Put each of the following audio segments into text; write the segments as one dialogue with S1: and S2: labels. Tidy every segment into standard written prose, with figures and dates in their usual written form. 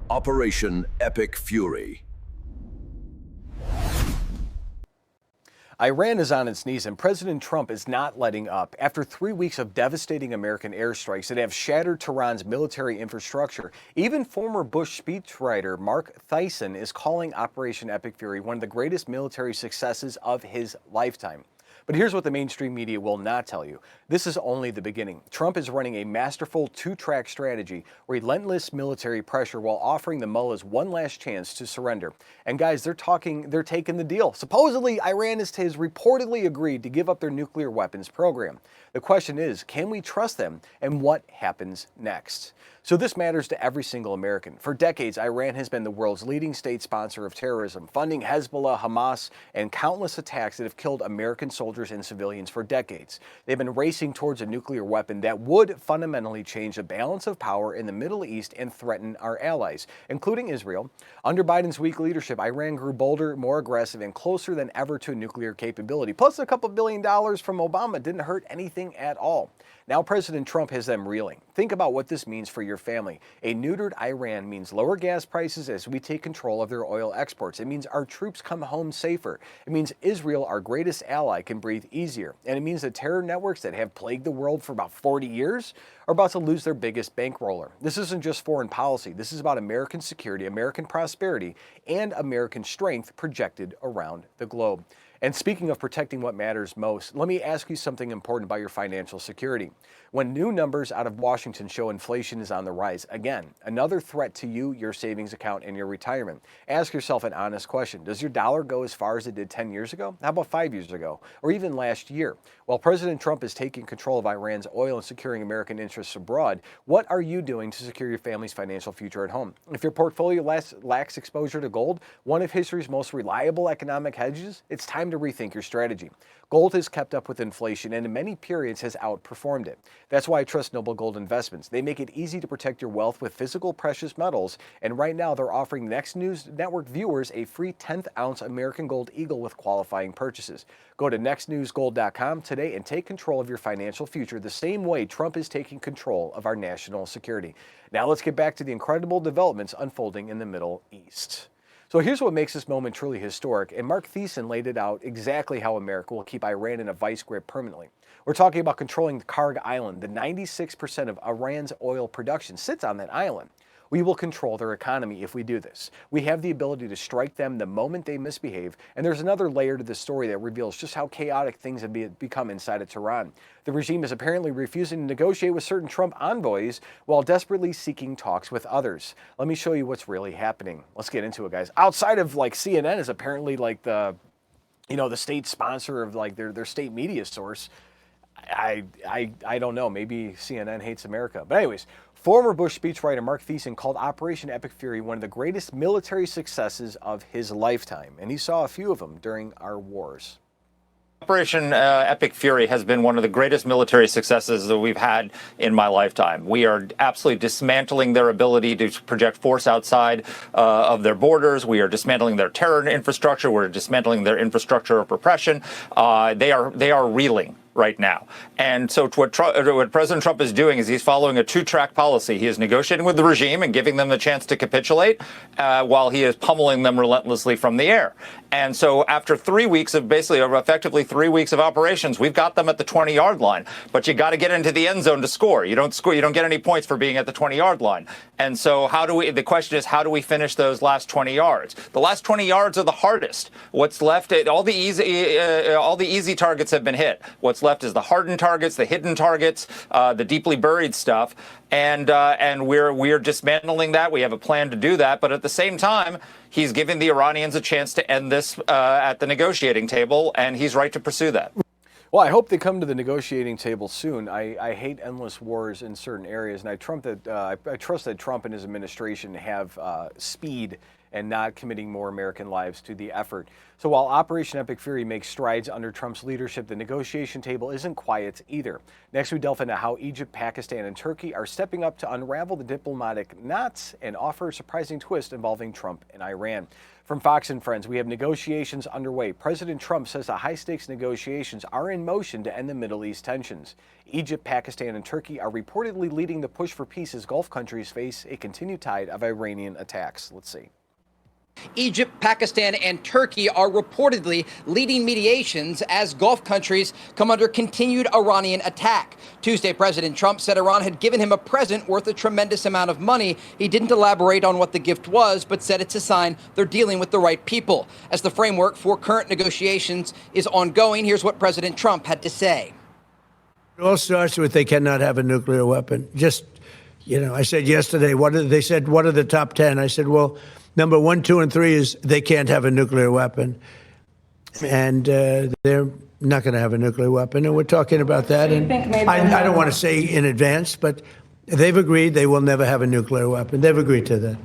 S1: Operation Epic Fury.
S2: Iran is on its knees, and President Trump is not letting up. After 3 weeks of devastating American airstrikes that have shattered Tehran's military infrastructure, even former Bush speechwriter Marc Thiessen is calling Operation Epic Fury one of the greatest military successes of his lifetime. But here's what the mainstream media will not tell you. This is only the beginning. Trump is running a masterful two-track strategy, relentless military pressure while offering the mullahs one last chance to surrender. And guys, they're taking the deal. Supposedly, Iran has reportedly agreed to give up their nuclear weapons program. The question is, can we trust them, and what happens next? So this matters to every single American. For decades, Iran has been the world's leading state sponsor of terrorism, funding Hezbollah, Hamas, and countless attacks that have killed American soldiers and civilians for decades. They've been racing towards a nuclear weapon that would fundamentally change the balance of power in the Middle East and threaten our allies, including Israel. Under Biden's weak leadership, Iran grew bolder, more aggressive, and closer than ever to nuclear capability. Plus, a couple $1 billion from Obama didn't hurt anything at all. Now President Trump has them reeling. Think about what this means for your family. A neutered Iran means lower gas prices as we take control of their oil exports. It means our troops come home safer. It means Israel, our greatest ally, can breathe easier. And it means the terror networks that have plagued the world for about 40 years are about to lose their biggest bankroller. This isn't just foreign policy. This is about American security, American prosperity, and American strength projected around the globe. And speaking of protecting what matters most, let me ask you something important about your financial security. When new numbers out of Washington show inflation is on the rise, again, another threat to you, your savings account, and your retirement. Ask yourself an honest question. Does your dollar go as far as it did 10 years ago? How about 5 years ago? Or even last year? While President Trump is taking control of Iran's oil and securing American interests abroad, what are you doing to secure your family's financial future at home? If your portfolio lacks exposure to gold, one of history's most reliable economic hedges, it's time to rethink your strategy. Gold has kept up with inflation and in many periods has outperformed it. That's why I trust Noble Gold Investments. They make it easy to protect your wealth with physical precious metals, and right now they're offering Next News Network viewers a free 10th ounce American Gold Eagle with qualifying purchases. Go to nextnewsgold.com today and take control of your financial future the same way Trump is taking control of our national security. Now let's get back to the incredible developments unfolding in the Middle East. So here's what makes this moment truly historic, and Marc Thiessen laid it out exactly how America will keep Iran in a vice grip permanently. We're talking about controlling the Karg Island. The 96% of Iran's oil production sits on that island. We will control their economy if we do this. We have the ability to strike them the moment they misbehave, and there's another layer to this story that reveals just how chaotic things have become inside of Tehran. The regime is apparently refusing to negotiate with certain Trump envoys while desperately seeking talks with others. Let me show you what's really happening. Let's get into it, guys. Outside of CNN is apparently like the state sponsor of like their state media source. I don't know. Maybe CNN hates America. But anyways, former Bush speechwriter Marc Thiessen called Operation Epic Fury one of the greatest military successes of his lifetime, and he saw a few of them during our wars.
S3: Operation Epic Fury has been one of the greatest military successes that we've had in my lifetime. We are absolutely dismantling their ability to project force outside of their borders. We are dismantling their terror infrastructure. We're dismantling their infrastructure of repression. They are reeling right now. And so what President Trump is doing is he's following a two-track policy. He is negotiating with the regime and giving them the chance to capitulate while he is pummeling them relentlessly from the air. And so after 3 weeks of effectively 3 weeks of operations, we've got them at the 20-yard line. But you got to get into the end zone to score. You don't get any points for being at the 20-yard line. And so the question is, how do we finish those last 20 yards? The last 20 yards are the hardest. What's left, all the easy targets have been hit. What's left is the hardened targets, the hidden targets, the deeply buried stuff, and we're dismantling that. We have a plan to do that, but at the same time, he's giving the Iranians a chance to end this at the negotiating table, and he's right to pursue that.
S2: Well, I hope they come to the negotiating table soon. I hate endless wars in certain areas, and I trust that Trump and his administration have speed and not committing more American lives to the effort. So while Operation Epic Fury makes strides under Trump's leadership, the negotiation table isn't quiet either. Next, we delve into how Egypt, Pakistan, and Turkey are stepping up to unravel the diplomatic knots and offer a surprising twist involving Trump and Iran. From Fox and Friends, we have negotiations underway. President Trump says the high-stakes negotiations are in motion to end the Middle East tensions. Egypt, Pakistan, and Turkey are reportedly leading the push for peace as Gulf countries face a continued tide of Iranian attacks. Let's see.
S4: Egypt, Pakistan, and Turkey are reportedly leading mediations as Gulf countries come under continued Iranian attack. Tuesday, President Trump said Iran had given him a present worth a tremendous amount of money. He didn't elaborate on what the gift was, but said it's a sign they're dealing with the right people. As the framework for current negotiations is ongoing, here's what President Trump had to say.
S5: It all starts with they cannot have a nuclear weapon. I said yesterday, they said, what are the top 10? I said, well, number 1, 2, and 3 is they can't have a nuclear weapon. And they're not going to have a nuclear weapon. And we're talking about that. And I don't want to say in advance, but they've agreed they will never have a nuclear weapon. They've agreed to that.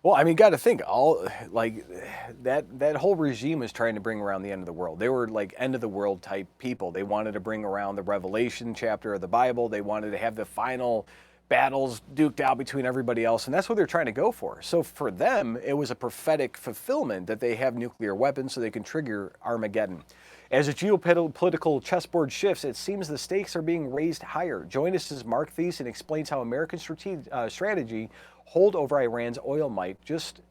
S2: Well, I mean, got to think that whole regime was trying to bring around the end of the world. They were like end of the world type people. They wanted to bring around the Revelation chapter of the Bible. They wanted to have the final battles duked out between everybody else, and that's what they're trying to go for. So for them, it was a prophetic fulfillment that they have nuclear weapons so they can trigger Armageddon. As the geopolitical chessboard shifts, it seems the stakes are being raised higher. Join us as Marc Thiessen explains how American strategy hold over Iran's oil might just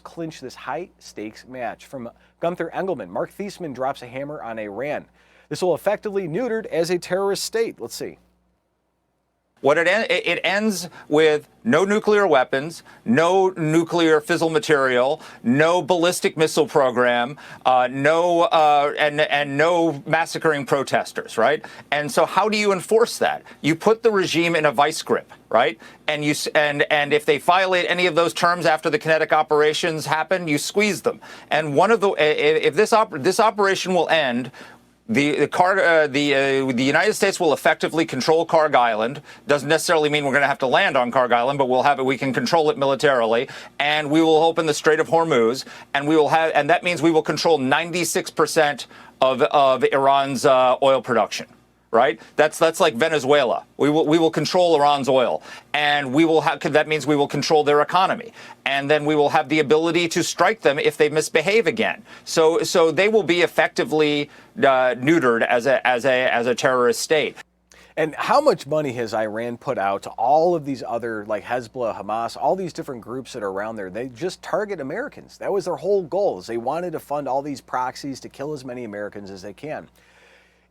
S2: clinch this high-stakes match. From Gunther Engelman, Marc Thiessen drops a hammer on Iran. This will effectively neutered as a terrorist state. Let's see.
S3: It ends with no nuclear weapons, no nuclear fissile material, no ballistic missile program, no massacring protesters, right? And so how do you enforce that? You put the regime in a vice grip, right? And if they violate any of those terms after the kinetic operations happen, you squeeze them. And if this operation will end. The United States will effectively control Karg Island. Doesn't necessarily mean we're going to have to land on Karg Island, but we can control it militarily, and we will open the Strait of Hormuz, and that means we will control 96% of Iran's oil production. Right? That's like Venezuela. We will control Iran's oil, and that means we will control their economy, and then we will have the ability to strike them if they misbehave again. So they will be effectively neutered as a terrorist state.
S2: And how much money has Iran put out to all of these other, like Hezbollah, Hamas, all these different groups that are around there? They just target Americans. That was their whole goal, is they wanted to fund all these proxies to kill as many Americans as they can.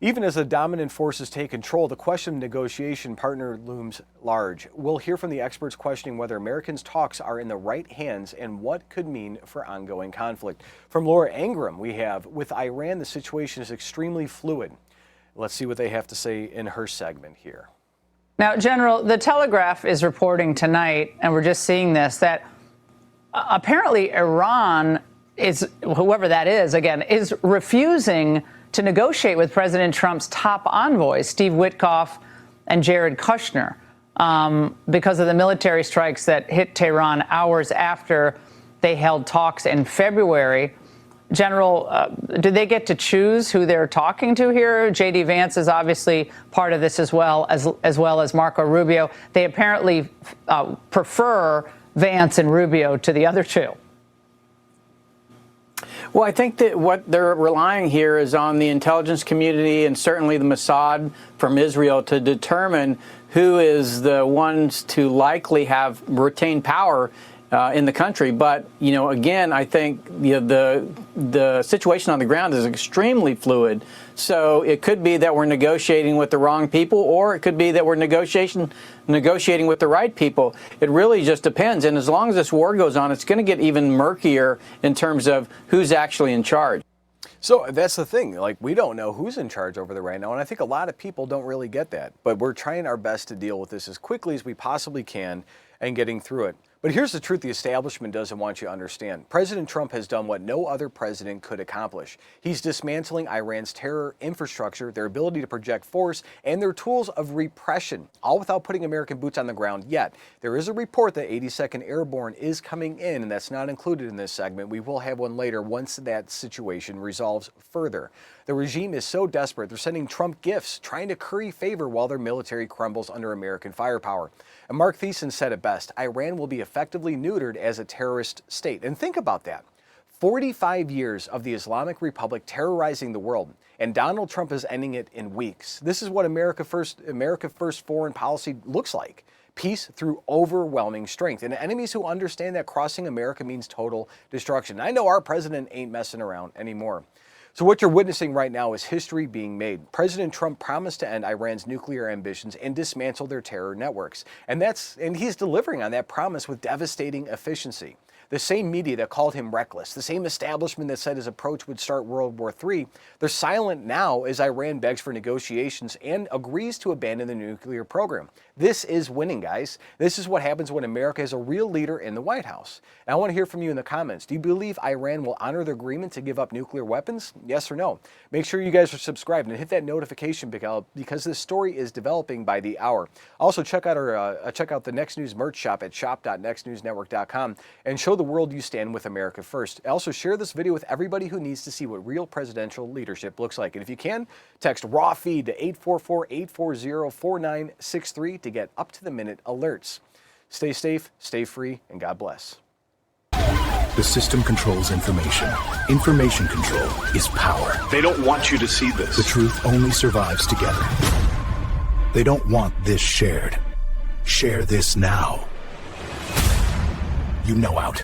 S2: Even as the dominant forces take control, the question of negotiation partner looms large. We'll hear from the experts questioning whether Americans' talks are in the right hands and what could mean for ongoing conflict. From Laura Ingram, we have, with Iran, the situation is extremely fluid. Let's see what they have to say in her segment here.
S6: Now, General, the Telegraph is reporting tonight, and we're just seeing this, that apparently Iran is, whoever that is, again, is refusing to negotiate with President Trump's top envoys, Steve Witkoff and Jared Kushner, because of the military strikes that hit Tehran hours after they held talks in February. General, do they get to choose who they're talking to here? J.D. Vance is obviously part of this as well as Marco Rubio. They apparently prefer Vance and Rubio to the other two.
S7: Well, I think that what they're relying here is on the intelligence community and certainly the Mossad from Israel to determine who is the ones to likely retain power in the country. But, again, I think the situation on the ground is extremely fluid. So it could be that we're negotiating with the wrong people, or it could be that we're negotiating with the right people. It really just depends. And as long as this war goes on, it's going to get even murkier in terms of who's actually in charge.
S2: So that's the thing. Like, we don't know who's in charge over there right now. And I think a lot of people don't really get that. But we're trying our best to deal with this as quickly as we possibly can and getting through it. But here's the truth the establishment doesn't want you to understand. President Trump has done what no other president could accomplish. He's dismantling Iran's terror infrastructure, their ability to project force, and their tools of repression, all without putting American boots on the ground yet. There is a report that 82nd Airborne is coming in, and that's not included in this segment. We will have one later once that situation resolves further. The regime is so desperate, they're sending Trump gifts, trying to curry favor while their military crumbles under American firepower. And Marc Thiessen said it best, Iran will be effectively neutered as a terrorist state. And think about that. 45 years of the Islamic Republic terrorizing the world, and Donald Trump is ending it in weeks. This is what America first foreign policy looks like. Peace through overwhelming strength. And enemies who understand that crossing America means total destruction. I know our president ain't messing around anymore. So what you're witnessing right now is history being made. President Trump promised to end Iran's nuclear ambitions and dismantle their terror networks. And he's delivering on that promise with devastating efficiency. The same media that called him reckless, the same establishment that said his approach would start World War III, they're silent now as Iran begs for negotiations and agrees to abandon the nuclear program. This is winning, guys. This is what happens when America has a real leader in the White House. And I want to hear from you in the comments. Do you believe Iran will honor the agreement to give up nuclear weapons? Yes or no? Make sure you guys are subscribed and hit that notification bell because this story is developing by the hour. Also, check out the Next News merch shop at shop.nextnewsnetwork.com and show the world you stand with America first. Also, share this video with everybody who needs to see what real presidential leadership looks like. And if you can, text raw feed to 844-840-4963 to get up-to-the-minute alerts. Stay safe, stay free, and God bless.
S8: The system controls information. Information control is power.
S9: They don't want you to see this.
S8: The truth only survives together. They don't want this shared. Share this now. You know out.